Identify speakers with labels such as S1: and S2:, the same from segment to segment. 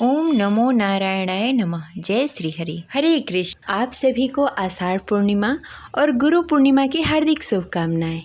S1: ओम नमो नारायणाय नमः। जय श्री हरि।
S2: हरे कृष्ण। आप सभी को आषाढ़ पूर्णिमा और गुरु पूर्णिमा की हार्दिक शुभकामनाएं।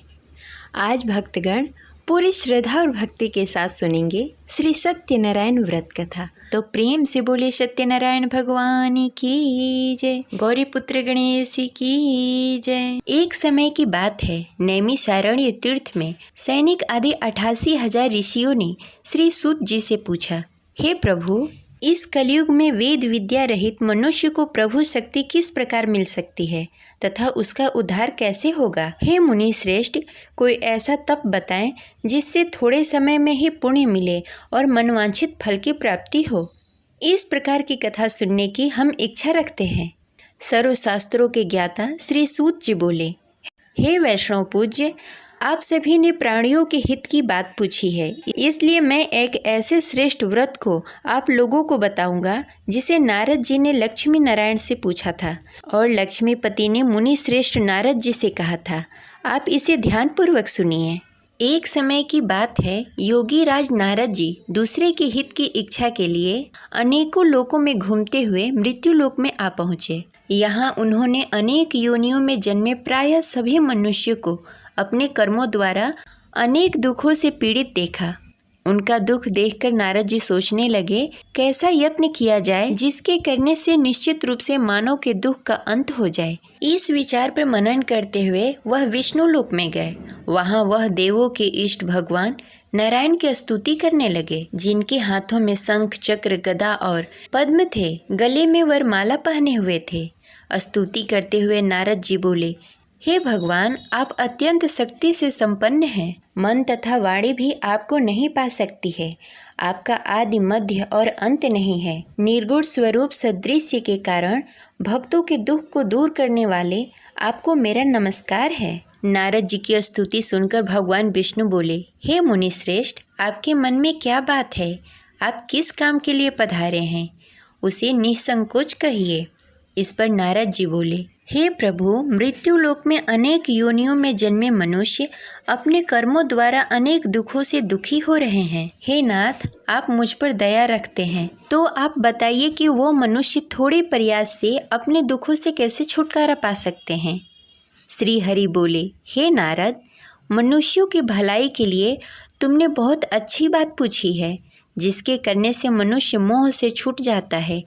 S2: आज भक्तगण पूरी श्रद्धा और भक्ति के साथ सुनेंगे श्री सत्यनारायण व्रत कथा।
S1: तो प्रेम से बोले सत्यनारायण भगवान की जय, गौरी पुत्र गणेश की जय।
S2: एक समय की बात है, नैमिषारण्य तीर्थ में सैनिक आदि 88,000 ऋषियों ने श्री सूत जी से पूछा, हे प्रभु, इस कलयुग में वेद विद्या रहित मनुष्य को प्रभु शक्ति किस प्रकार मिल सकती है तथा उसका उद्धार कैसे होगा। हे मुनि श्रेष्ठ, कोई ऐसा तप बताएं जिससे थोड़े समय में ही पुण्य मिले और मनवांछित फल की प्राप्ति हो। इस प्रकार की कथा सुनने की हम इच्छा रखते हैं। सर्वशास्त्रों के ज्ञाता श्री सूत जी बोले, हे वैष्णव पूज्य, आप सभी ने प्राणियों के हित की बात पूछी है, इसलिए मैं एक ऐसे श्रेष्ठ व्रत को आप लोगों को बताऊंगा जिसे नारद जी ने लक्ष्मी नारायण से पूछा था और लक्ष्मीपति ने मुनि श्रेष्ठ नारद जी से कहा था। आप इसे ध्यानपूर्वक सुनिए। एक समय की बात है, योगी राज नारद जी दूसरे के हित की इच्छा के लिए अनेकों लोकों में घूमते हुए मृत्यु लोक में आ पहुँचे। यहाँ उन्होंने अनेक योनियों में जन्मे प्रायः सभी मनुष्य को अपने कर्मों द्वारा अनेक दुखों से पीड़ित देखा। उनका दुख देखकर नारद जी सोचने लगे, कैसा यत्न किया जाए जिसके करने से निश्चित रूप से मानव के दुख का अंत हो जाए। इस विचार पर मनन करते हुए वह विष्णु लोक में गए। वहाँ वह देवों के इष्ट भगवान नारायण की स्तुति करने लगे, जिनके हाथों में शंख चक्र गदा और पद्म थे, गले में वरमाला पहने हुए थे। स्तुति करते हुए नारद जी बोले, हे भगवान, आप अत्यंत शक्ति से संपन्न हैं। मन तथा वाणी भी आपको नहीं पा सकती है। आपका आदि मध्य और अंत नहीं है। निर्गुण स्वरूप सदृश्य के कारण भक्तों के दुख को दूर करने वाले आपको मेरा नमस्कार है। नारद जी की स्तुति सुनकर भगवान विष्णु बोले, हे मुनि श्रेष्ठ, आपके मन में क्या बात है? आप किस काम के लिए पधारे हैं? उसे निसंकोच कहिए। इस पर नारद जी बोले, हे प्रभु, मृत्यु लोक में अनेक योनियों में जन्मे मनुष्य अपने कर्मों द्वारा अनेक दुखों से दुखी हो रहे हैं। हे नाथ, आप मुझ पर दया रखते हैं, तो आप बताइए कि वो मनुष्य थोड़े प्रयास से अपने दुखों से कैसे छुटकारा पा सकते हैं। श्री हरि बोले, हे नारद, मनुष्यों की भलाई के लिए तुमने बहुत अच्छी बात पूछी है। जिसके करने से मनुष्य मोह से छूट जाता है,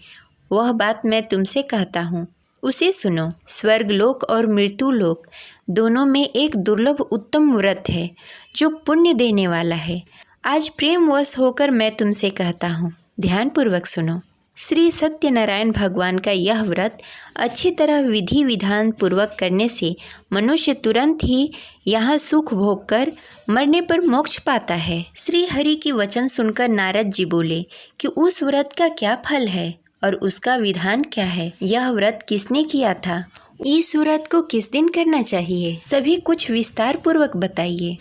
S2: वह बात मैं तुमसे कहता हूँ, उसे सुनो। स्वर्गलोक और मृत्युलोक दोनों में एक दुर्लभ उत्तम व्रत है जो पुण्य देने वाला है। आज प्रेमवश होकर मैं तुमसे कहता हूँ, ध्यानपूर्वक सुनो। श्री सत्यनारायण भगवान का यह व्रत अच्छी तरह विधि विधान पूर्वक करने से मनुष्य तुरंत ही यहाँ सुख भोग कर मरने पर मोक्ष पाता है। श्री हरि की वचन सुनकर नारद जी बोले कि उस व्रत का क्या फल है और उसका विधान क्या है? यह व्रत किसने किया था? इस व्रत को किस दिन करना चाहिए? सभी कुछ विस्तार पूर्वक बताइए।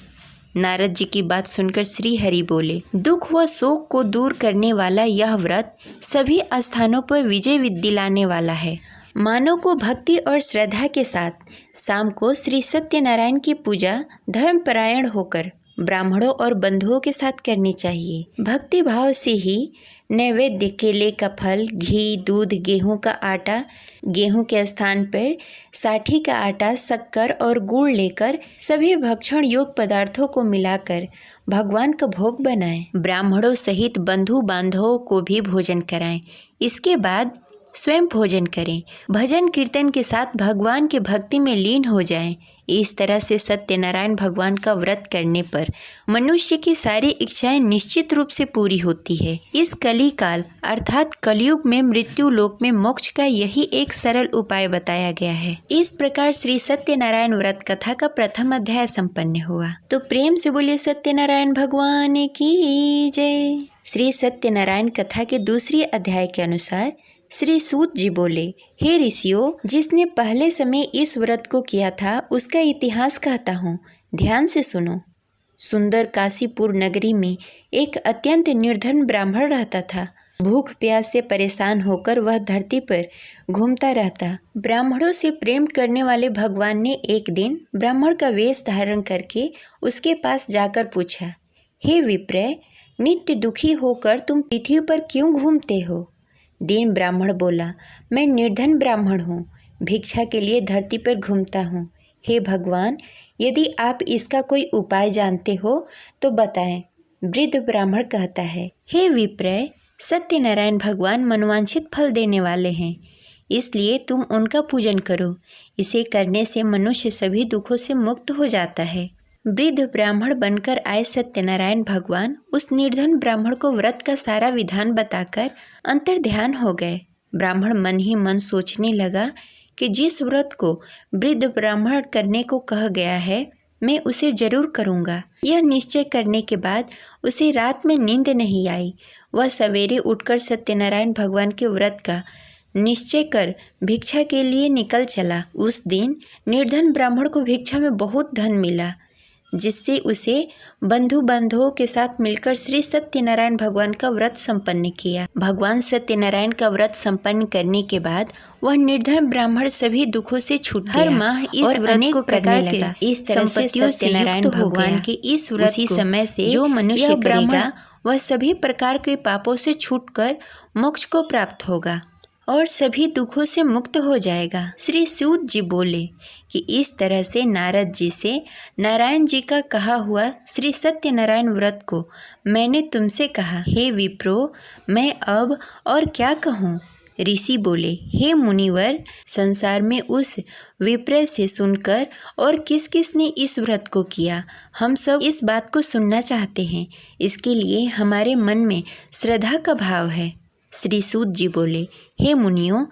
S2: नारद जी की बात सुनकर श्री हरि बोले, दुख व शोक को दूर करने वाला यह व्रत सभी स्थानों पर विजय दिलाने वाला है। मानव को भक्ति और श्रद्धा के साथ शाम को श्री सत्यनारायण की पूजा धर्मपरायण होकर ब्राह्मणों और बंधुओं के साथ करनी चाहिए। भक्ति भाव से ही नैवेद्य, केले का फल, घी, दूध, गेहूं का आटा, गेहूं के स्थान पर साठी का आटा, शक्कर और गुड़ लेकर सभी भक्षण योग्य पदार्थों को मिलाकर भगवान का भोग बनाएं। ब्राह्मणों सहित बंधु बांधवों को भी भोजन कराएं। इसके बाद स्वयं भोजन करें। भजन कीर्तन के साथ भगवान की भक्ति में लीन हो जाएं। इस तरह से सत्यनारायण भगवान का व्रत करने पर मनुष्य की सारी इच्छाएं निश्चित रूप से पूरी होती है। इस कली काल अर्थात कलयुग में मृत्यु लोक में मोक्ष का यही एक सरल उपाय बताया गया है। इस प्रकार श्री सत्यनारायण व्रत कथा का प्रथम अध्याय संपन्न हुआ। तो प्रेम से बोलिए सत्यनारायण भगवान की जय। श्री सत्यनारायण कथा के दूसरे अध्याय के अनुसार श्री सूत जी बोले, हे ऋषियों, जिसने पहले समय इस व्रत को किया था उसका इतिहास कहता हूँ, ध्यान से सुनो। सुंदर काशीपुर नगरी में एक अत्यंत निर्धन ब्राह्मण रहता था। भूख प्यास से परेशान होकर वह धरती पर घूमता रहता। ब्राह्मणों से प्रेम करने वाले भगवान ने एक दिन ब्राह्मण का वेश धारण करके उसके पास जाकर पूछा, हे विप्र, नित्य दुखी होकर तुम पृथ्वी पर क्यों घूमते हो? दीन ब्राह्मण बोला, मैं निर्धन ब्राह्मण हूँ, भिक्षा के लिए धरती पर घूमता हूँ। हे भगवान, यदि आप इसका कोई उपाय जानते हो तो बताएं। वृद्ध ब्राह्मण कहता है, हे विप्रय, सत्यनारायण भगवान मनवांछित फल देने वाले हैं, इसलिए तुम उनका पूजन करो। इसे करने से मनुष्य सभी दुखों से मुक्त हो जाता है। वृद्ध ब्राह्मण बनकर आए सत्यनारायण भगवान उस निर्धन ब्राह्मण को व्रत का सारा विधान बताकर अंतर्ध्यान हो गए। ब्राह्मण मन ही मन सोचने लगा कि जिस व्रत को वृद्ध ब्राह्मण करने को कहा गया है, मैं उसे जरूर करूँगा। यह निश्चय करने के बाद उसे रात में नींद नहीं आई। वह सवेरे उठकर सत्यनारायण भगवान के व्रत का निश्चय कर भिक्षा के लिए निकल चला। उस दिन निर्धन ब्राह्मण को भिक्षा में बहुत धन मिला, जिससे उसे बंधु बांधवों के साथ मिलकर श्री सत्यनारायण भगवान का व्रत संपन्न किया। भगवान सत्यनारायण का व्रत संपन्न करने के बाद वह निर्धन ब्राह्मण सभी दुखों से छूट गया। हर माह इस व्रत को करने लगा। इस तरह से सत्यनारायण भगवान के इस व्रत उसी समय से जो मनुष्य करेगा वह सभी प्रकार के पापों से छूटकर मोक्ष को प्राप्त होगा और सभी दुखों से मुक्त हो जाएगा। श्री सूत जी बोले कि इस तरह से नारद जी से नारायण जी का कहा हुआ श्री सत्यनारायण व्रत को मैंने तुमसे कहा। हे विप्रो, मैं अब और क्या कहूँ? ऋषि बोले, हे मुनिवर, संसार में उस विप्र से सुनकर और किस किस ने इस व्रत को किया, हम सब इस बात को सुनना चाहते हैं। इसके लिए हमारे मन में श्रद्धा का भाव है। श्री सूत जी बोले, हे मुनियों,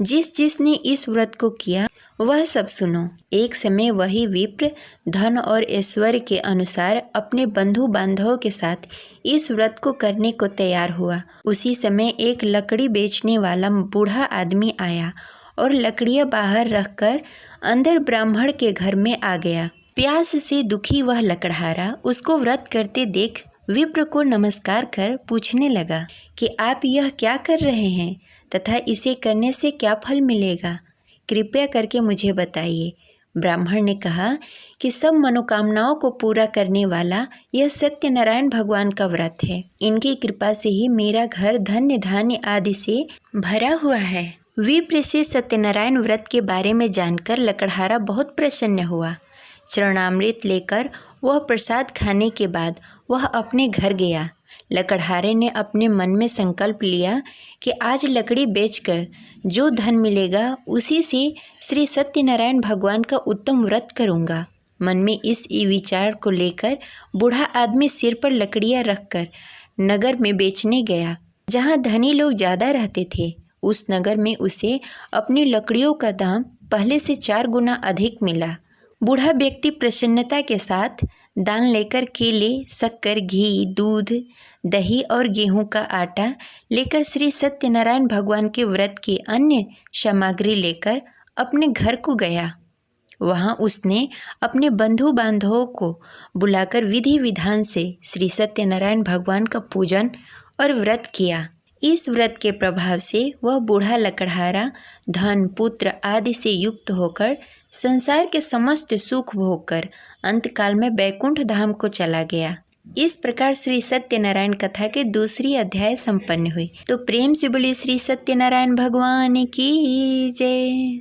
S2: जिसने इस व्रत को किया वह सब सुनो। एक समय वही विप्र धन और ऐश्वर्य के अनुसार अपने बंधु बांधवों के साथ इस व्रत को करने को तैयार हुआ। उसी समय एक लकड़ी बेचने वाला बूढ़ा आदमी आया और लकड़ियां बाहर रखकर अंदर ब्राह्मण के घर में आ गया। प्यास से दुखी वह लकड़हारा उसको व्रत करते देख विप्र को नमस्कार कर पूछने लगा कि आप यह क्या कर रहे हैं तथा इसे करने से क्या फल मिलेगा, कृपया करके मुझे बताइए। ब्राह्मण ने कहा कि सब मनोकामनाओं को पूरा करने वाला यह सत्यनारायण भगवान का व्रत है। इनकी कृपा से ही मेरा घर धन्य धान्य आदि से भरा हुआ है। विप्र से सत्यनारायण व्रत के बारे में जानकर लकड़हारा बहुत प्रसन्न हुआ। चरणामृत लेकर वह प्रसाद खाने के बाद वह अपने घर गया। लकड़हारे ने अपने मन में संकल्प लिया कि आज लकड़ी बेचकर जो धन मिलेगा उसी से श्री सत्यनारायण भगवान का उत्तम व्रत करूँगा। मन में इस विचार को लेकर बूढ़ा आदमी सिर पर लकड़ियाँ रखकर नगर में बेचने गया, जहाँ धनी लोग ज़्यादा रहते थे। उस नगर में उसे अपनी लकड़ियों का दाम पहले से 4 गुना अधिक मिला। बूढ़ा व्यक्ति प्रसन्नता के साथ दान लेकर केले, शक्कर, घी, दूध, दही और गेहूं का आटा लेकर श्री सत्यनारायण भगवान के व्रत की अन्य सामग्री लेकर अपने घर को गया। वहां उसने अपने बंधु बांधवों को बुलाकर विधि विधान से श्री सत्यनारायण भगवान का पूजन और व्रत किया। इस व्रत के प्रभाव से वह बूढ़ा लकड़हारा धन, पुत्र आदि से युक्त होकर संसार के समस्त सुख भोगकर अंतकाल में बैकुंठ धाम को चला गया। इस प्रकार श्री सत्यनारायण कथा के दूसरी अध्याय संपन्न हुई। तो प्रेम से बोले श्री सत्यनारायण भगवान की जय।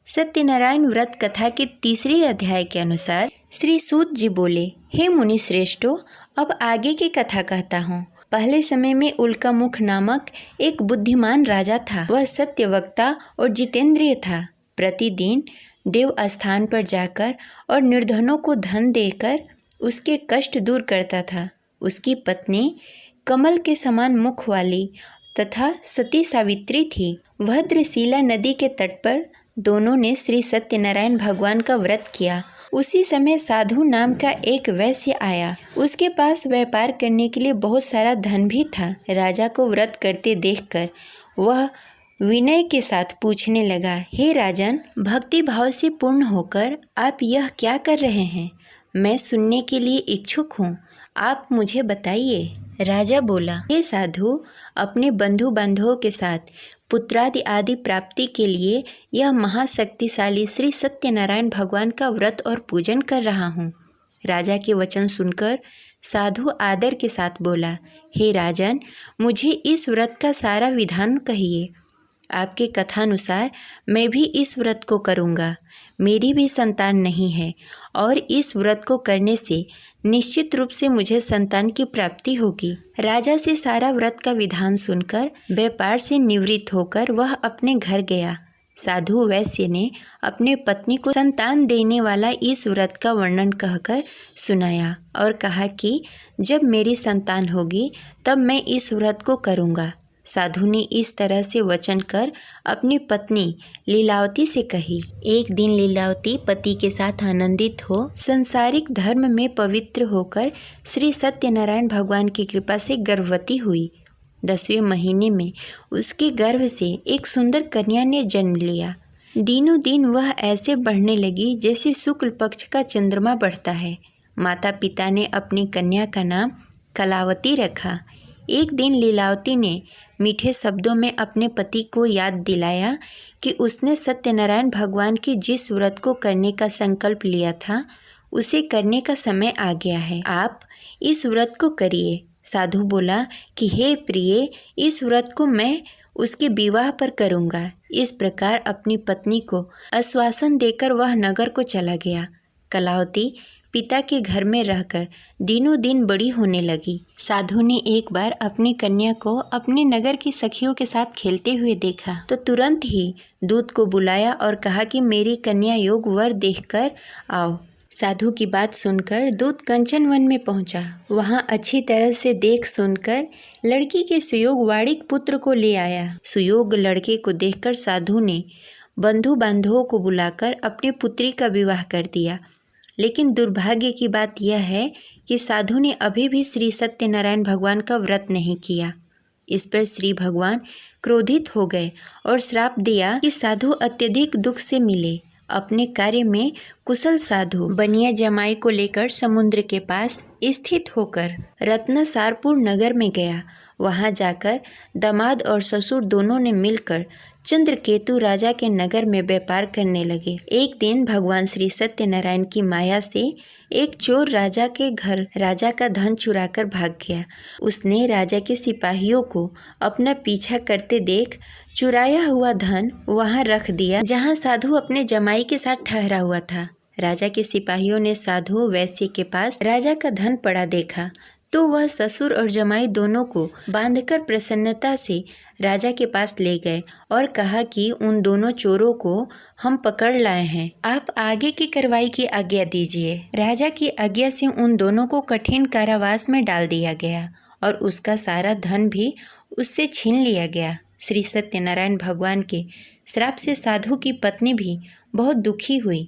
S2: सत्यनारायण व्रत कथा के तीसरी अध्याय के अनुसार श्री सूत जी बोले, हे मुनि श्रेष्ठो, अब आगे की कथा कहता हूँ। पहले समय में उल्कामुख नामक एक बुद्धिमान राजा था। वह सत्यवक्ता और जितेंद्रिय था। प्रतिदिन देव स्थान पर जाकर और निर्धनों को धन देकर उसके कष्ट दूर करता था। उसकी पत्नी कमल के समान मुख वाली तथा सती सावित्री थी। भद्रशिला नदी के तट पर दोनों ने श्री सत्यनारायण भगवान का व्रत किया। उसी समय साधु नाम का एक वैश्य आया। उसके पास व्यापार करने के लिए बहुत सारा धन भी था। राजा को व्रत करते देखकर वह विनय के साथ पूछने लगा, हे राजन, भक्ति भाव से पूर्ण होकर आप यह क्या कर रहे हैं? मैं सुनने के लिए इच्छुक हूँ, आप मुझे बताइए। राजा बोला, हे साधु, अपने बंधु बांधवों के साथ पुत्रादि आदि प्राप्ति के लिए यह महाशक्तिशाली श्री सत्यनारायण भगवान का व्रत और पूजन कर रहा हूँ। राजा के वचन सुनकर साधु आदर के साथ बोला, हे राजन, मुझे इस व्रत का सारा विधान कहिए। आपके कथानुसार मैं भी इस व्रत को करूँगा। मेरी भी संतान नहीं है और इस व्रत को करने से निश्चित रूप से मुझे संतान की प्राप्ति होगी। राजा से सारा व्रत का विधान सुनकर व्यापार से निवृत्त होकर वह अपने घर गया। साधु वैश्य ने अपने पत्नी को संतान देने वाला इस व्रत का वर्णन कहकर सुनाया और कहा कि जब मेरी संतान होगी तब मैं इस व्रत को करूँगा। साधु ने इस तरह से वचन कर अपनी पत्नी लीलावती से कही। एक दिन लीलावती पति के साथ आनंदित हो संसारिक धर्म में पवित्र होकर श्री सत्यनारायण भगवान की कृपा से गर्भवती हुई। 10वें महीने में उसके गर्भ से एक सुंदर कन्या ने जन्म लिया। दिनों दिन वह ऐसे बढ़ने लगी जैसे शुक्ल पक्ष का चंद्रमा बढ़ता है। माता पिता ने अपनी कन्या का नाम कलावती रखा। एक दिन लीलावती ने मीठे शब्दों में अपने पति को याद दिलाया कि उसने सत्यनारायण भगवान की जिस व्रत को करने का संकल्प लिया था उसे करने का समय आ गया है। आप इस व्रत को करिए। साधु बोला कि हे प्रिय, इस व्रत को मैं उसके विवाह पर करूँगा। इस प्रकार अपनी पत्नी को आश्वासन देकर वह नगर को चला गया। कलावती पिता के घर में रहकर दिनों दिन बड़ी होने लगी। साधु ने एक बार अपनी कन्या को अपने नगर की सखियों के साथ खेलते हुए देखा तो तुरंत ही दूत को बुलाया और कहा कि मेरी कन्या योग वर देखकर आओ। साधु की बात सुनकर दूत कंचन वन में पहुंचा। वहां अच्छी तरह से देख सुनकर लड़की के सुयोग वाड़िक पुत्र को ले आया। सुयोग लड़के को देखकर साधु ने बंधु बांधवों को बुलाकर अपनी पुत्री का विवाह कर दिया। लेकिन दुर्भाग्य की बात यह है कि साधु ने अभी भी श्री सत्यनारायण भगवान का व्रत नहीं किया। इस पर श्री भगवान क्रोधित हो गए और श्राप दिया कि साधु अत्यधिक दुख से मिले। अपने कार्य में कुशल साधु बनिया जमाई को लेकर समुद्र के पास स्थित होकर रत्नसारपुर नगर में गया। वहां जाकर दामाद और ससुर दोनों ने मिलकर चंद्रकेतु राजा के नगर में व्यापार करने लगे। एक दिन भगवान श्री सत्यनारायण की माया से एक चोर राजा के घर राजा का धन चुराकर भाग गया। उसने राजा के सिपाहियों को अपना पीछा करते देख चुराया हुआ धन वहां रख दिया जहां साधु अपने जमाई के साथ ठहरा हुआ था। राजा के सिपाहियों ने साधु वैश्य के पास राजा का धन पड़ा देखा तो वह ससुर और जमाई दोनों को बांधकर प्रसन्नता से राजा के पास ले गए और कहा कि उन दोनों चोरों को हम पकड़ लाए हैं, आप आगे की कार्रवाई की आज्ञा दीजिए। राजा की आज्ञा से उन दोनों को कठिन कारावास में डाल दिया गया और उसका सारा धन भी उससे छीन लिया गया। श्री सत्यनारायण भगवान के श्राप से साधु की पत्नी भी बहुत दुखी हुई।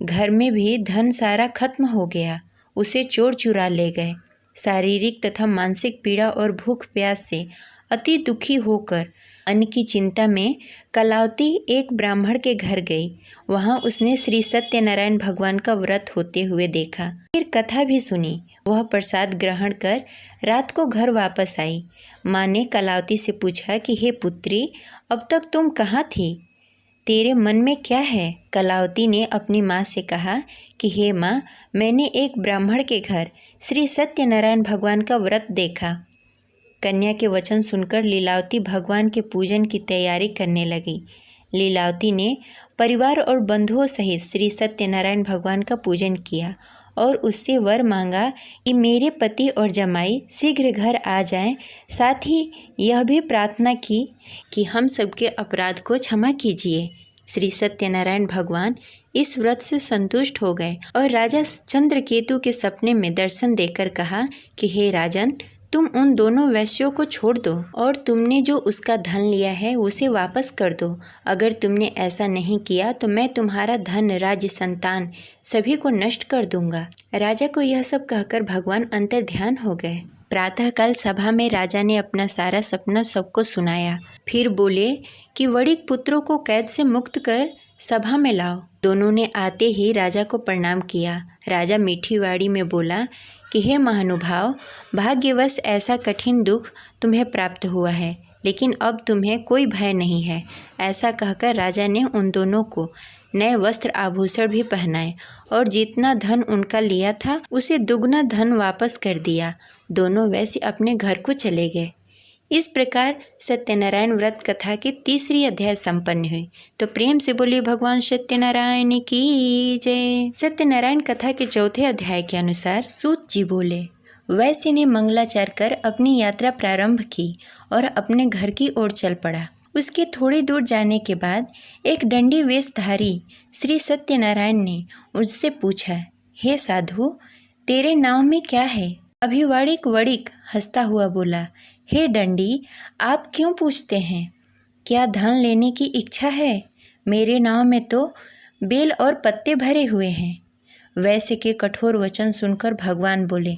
S2: घर में भी धन सारा खत्म हो गया। उसे चोर चुरा ले गए। शारीरिक तथा मानसिक पीड़ा और भूख प्यास से अति दुखी होकर अन्न की चिंता में कलावती एक ब्राह्मण के घर गई। वहां उसने श्री सत्यनारायण भगवान का व्रत होते हुए देखा। फिर कथा भी सुनी। वह प्रसाद ग्रहण कर रात को घर वापस आई। माँ ने कलावती से पूछा कि हे पुत्री, अब तक तुम कहाँ थी? तेरे मन में क्या है? कलावती ने अपनी माँ से कहा कि हे माँ, मैंने एक ब्राह्मण के घर श्री सत्यनारायण भगवान का व्रत देखा। कन्या के वचन सुनकर लीलावती भगवान के पूजन की तैयारी करने लगी। लीलावती ने परिवार और बंधुओं सहित श्री सत्यनारायण भगवान का पूजन किया और उससे वर मांगा कि मेरे पति और जमाई शीघ्र घर आ जाएं। साथ ही यह भी प्रार्थना की कि हम सबके अपराध को क्षमा कीजिए। श्री सत्यनारायण भगवान इस व्रत से संतुष्ट हो गए और राजा चंद्रकेतु के सपने में दर्शन देकर कहा कि हे राजन, तुम उन दोनों वैश्यों को छोड़ दो और तुमने जो उसका धन लिया है उसे वापस कर दो। अगर तुमने ऐसा नहीं किया तो मैं तुम्हारा धन, राज्य, संतान सभी को नष्ट कर दूंगा। राजा को यह सब कहकर भगवान अंतर ध्यान हो गए। प्रातःकाल सभा में राजा ने अपना सारा सपना सबको सुनाया। फिर बोले कि वड़िक पुत्रों को कैद से मुक्त कर सभा में लाओ। दोनों ने आते ही राजा को प्रणाम किया। राजा मीठी वाणी में बोला कि हे महानुभाव, भाग्यवश ऐसा कठिन दुख तुम्हें प्राप्त हुआ है, लेकिन अब तुम्हें कोई भय नहीं है। ऐसा कहकर राजा ने उन दोनों को नए वस्त्र आभूषण भी पहनाए और जितना धन उनका लिया था उसे दुगना धन वापस कर दिया। दोनों वैश्य अपने घर को चले गए। इस प्रकार सत्यनारायण व्रत कथा की तीसरी अध्याय संपन्न हुई। तो प्रेम से बोलिए भगवान सत्यनारायण की जय। सत्यनारायण कथा के चौथे अध्याय के अनुसार सूत जी बोले, वैश्य ने मंगलाचार कर अपनी यात्रा प्रारंभ की और अपने घर की ओर चल पड़ा। उसके थोड़ी दूर जाने के बाद एक दंडी वेशधारी श्री सत्यनारायण ने उससे पूछा, हे साधु, तेरे नाव में क्या है? अभिवाड़िक वड़िक हंसता हुआ बोला, हे दंडी, आप क्यों पूछते हैं? क्या धन लेने की इच्छा है? मेरे नाव में तो बेल और पत्ते भरे हुए हैं। वैश्य के कठोर वचन सुनकर भगवान बोले,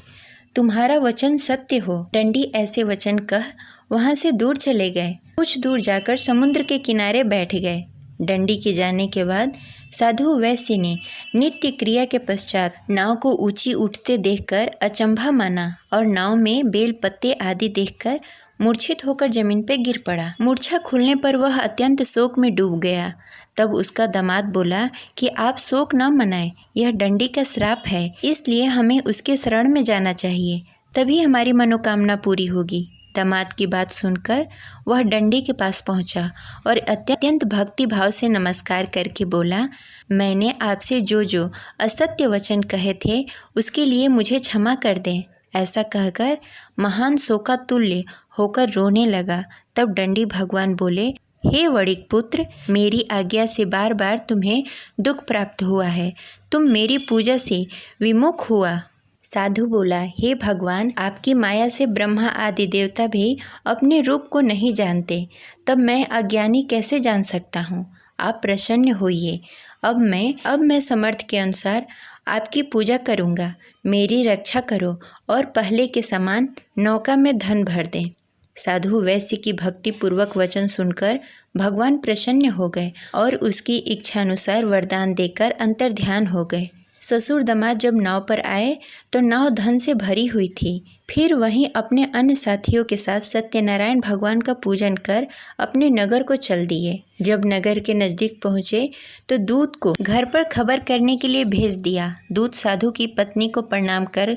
S2: तुम्हारा वचन सत्य हो। दंडी ऐसे वचन कह वहाँ से दूर चले गए। कुछ दूर जाकर समुद्र के किनारे बैठ गए। दंडी के जाने के बाद साधु वैश्य ने नित्य क्रिया के पश्चात नाव को ऊंची उठते देखकर अचंभा माना और नाव में बेल पत्ते आदि देखकर मूर्छित होकर जमीन पर गिर पड़ा। मूर्छा खुलने पर वह अत्यंत शोक में डूब गया। तब उसका दामाद बोला कि आप शोक न मनाएं, यह दंडी का श्राप है, इसलिए हमें उसके शरण में जाना चाहिए, तभी हमारी मनोकामना पूरी होगी। दामाद की बात सुनकर वह दंडी के पास पहुंचा और अत्यंत भक्ति भाव से नमस्कार करके बोला, मैंने आपसे जो असत्य वचन कहे थे उसके लिए मुझे क्षमा कर दें। ऐसा कहकर महान शोकातुल्य होकर रोने लगा। तब दंडी भगवान बोले, हे वड़िक पुत्र, मेरी आज्ञा से बार बार तुम्हें दुख प्राप्त हुआ है, तुम मेरी पूजा से विमुख हुआ। साधु बोला, हे भगवान, आपकी माया से ब्रह्मा आदि देवता भी अपने रूप को नहीं जानते, तब मैं अज्ञानी कैसे जान सकता हूँ? आप प्रसन्न होइए। अब मैं समर्थ के अनुसार आपकी पूजा करूँगा। मेरी रक्षा करो और पहले के समान नौका में धन भर दें। साधु वैश्य की भक्ति पूर्वक वचन सुनकर भगवान प्रसन्न हो गए और उसकी इच्छानुसार वरदान देकर अंतर्ध्यान हो गए। ससुर दामाद जब नाव पर आए तो नाव धन से भरी हुई थी। फिर वहीं अपने अन्य साथियों के साथ सत्यनारायण भगवान का पूजन कर अपने नगर को चल दिए। जब नगर के नज़दीक पहुँचे तो दूत को घर पर खबर करने के लिए भेज दिया। दूत साधु की पत्नी को प्रणाम कर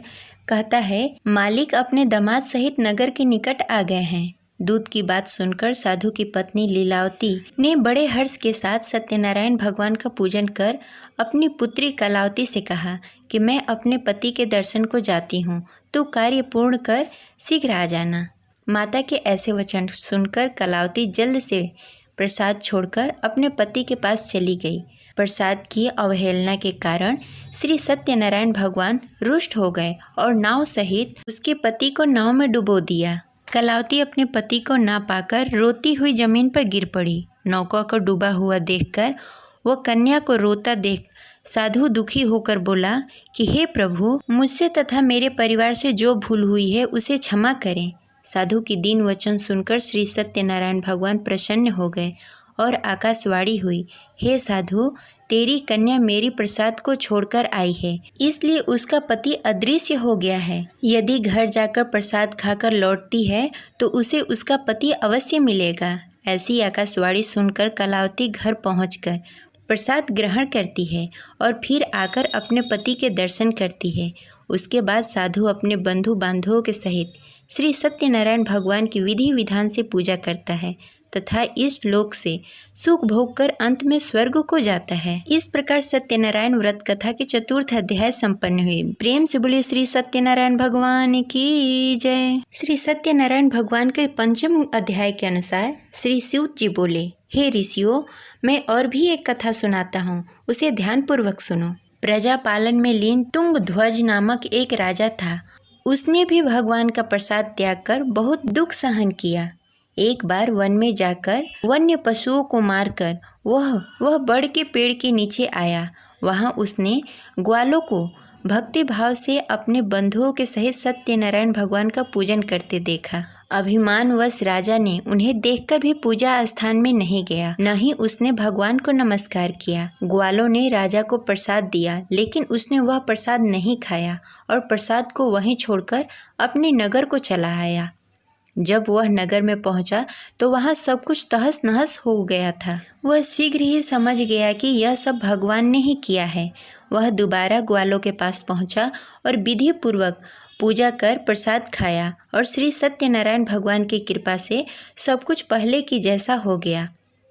S2: कहता है, मालिक अपने दामाद सहित नगर के निकट आ गए हैं। दूत की बात सुनकर साधु की पत्नी लीलावती ने बड़े हर्ष के साथ सत्यनारायण भगवान का पूजन कर अपनी पुत्री कलावती से कहा कि मैं अपने पति के दर्शन को जाती हूँ, तू कार्य पूर्ण कर शीघ्र आ जाना। माता के ऐसे वचन सुनकर कलावती जल्द से प्रसाद छोड़कर अपने पति के पास चली गई। प्रसाद की अवहेलना के कारण श्री सत्यनारायण भगवान रुष्ट हो गए और नाव सहित उसके पति को नाव में डुबो दिया। कलावती अपने पति को ना पाकर रोती हुई जमीन पर गिर पड़ी। नौका को डूबा हुआ देखकर वह कन्या को रोता देख साधु दुखी होकर बोला कि हे प्रभु, मुझसे तथा मेरे परिवार से जो भूल हुई है उसे क्षमा करें। साधु की दीन वचन सुनकर श्री सत्यनारायण भगवान प्रसन्न हो गए और आकाशवाणी हुई, हे साधु, तेरी कन्या मेरी प्रसाद को छोड़कर आई है, इसलिए उसका पति अदृश्य हो गया है। यदि घर जाकर प्रसाद खाकर लौटती है तो उसे उसका पति अवश्य मिलेगा। ऐसी आकाशवाणी सुनकर कलावती घर पहुंचकर प्रसाद ग्रहण करती है और फिर आकर अपने पति के दर्शन करती है। उसके बाद साधु अपने बंधु बांधवों के सहित श्री सत्यनारायण भगवान की विधि विधान से पूजा करता है तथा इस लोक से सुख भोग कर अंत में स्वर्ग को जाता है। इस प्रकार सत्यनारायण व्रत कथा के चतुर्थ अध्याय संपन्न हुई। प्रेम से बोले श्री सत्यनारायण भगवान की जय। श्री सत्यनारायण भगवान के पंचम अध्याय के अनुसार श्री सूत जी बोले, हे ऋषियों, मैं और भी एक कथा सुनाता हूँ, उसे ध्यान पूर्वक सुनो। प्रजा पालन में लीन तुंग ध्वज नामक एक राजा था। उसने भी भगवान का प्रसाद त्याग कर बहुत दुख सहन किया। एक बार वन में जाकर वन्य पशुओं को मारकर वह बड़ के पेड़ के नीचे आया। वहाँ उसने ग्वालों को भक्ति भाव से अपने बंधुओं के सहित सत्यनारायण भगवान का पूजन करते देखा। अभिमानवश राजा ने उन्हें देखकर भी पूजा स्थान में नहीं गया, न ही उसने भगवान को नमस्कार किया। ग्वालों ने राजा को प्रसाद दिया, लेकिन उसने वह प्रसाद नहीं खाया और प्रसाद को वहीं छोड़कर अपने नगर को चला आया। जब वह नगर में पहुंचा तो वहां सब कुछ तहस नहस हो गया था। वह शीघ्र ही समझ गया कि यह सब भगवान ने ही किया है। वह दोबारा ग्वालों के पास पहुंचा और विधि पूर्वक पूजा कर प्रसाद खाया और श्री सत्यनारायण भगवान की कृपा से सब कुछ पहले की जैसा हो गया।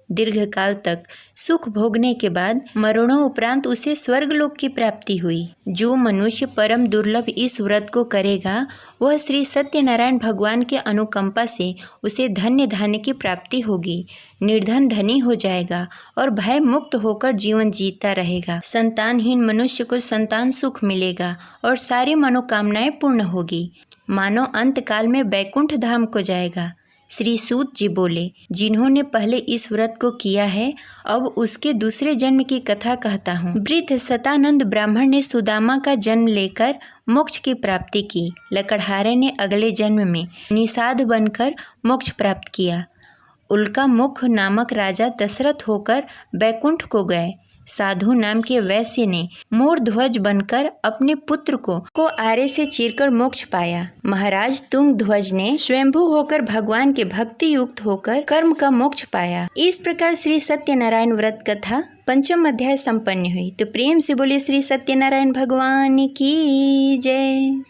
S2: दीर्घकाल तक सुख भोगने के बाद मरणों उपरांत उसे स्वर्गलोक की प्राप्ति हुई। जो मनुष्य परम दुर्लभ इस व्रत को करेगा वह श्री सत्यनारायण भगवान के अनुकंपा से उसे धन्य धान्य की प्राप्ति होगी, निर्धन धनी हो जाएगा और भय मुक्त होकर जीवन जीता रहेगा। संतानहीन मनुष्य को संतान सुख मिलेगा और सारी मनोकामनाएं पूर्ण होगी। मानव अंत काल में बैकुंठ धाम को जाएगा। श्री सूत जी बोले, जिन्होंने पहले इस व्रत को किया है अब उसके दूसरे जन्म की कथा कहता हूँ। वृद्ध सतानंद ब्राह्मण ने सुदामा का जन्म लेकर मोक्ष की प्राप्ति की। लकड़हारे ने अगले जन्म में निषाद बनकर मोक्ष प्राप्त किया। उल्का मुख नामक राजा दशरथ होकर बैकुंठ को गए। साधु नाम के वैश्य ने मोर ध्वज बनकर अपने पुत्र को आरे से चीरकर मोक्ष पाया। महाराज तुंग ध्वज ने स्वयंभू होकर भगवान के भक्ति युक्त होकर कर्म का मोक्ष पाया। इस प्रकार श्री सत्यनारायण व्रत कथा 5वां अध्याय संपन्न हुई। तो प्रेम से बोले श्री सत्यनारायण भगवान की जय।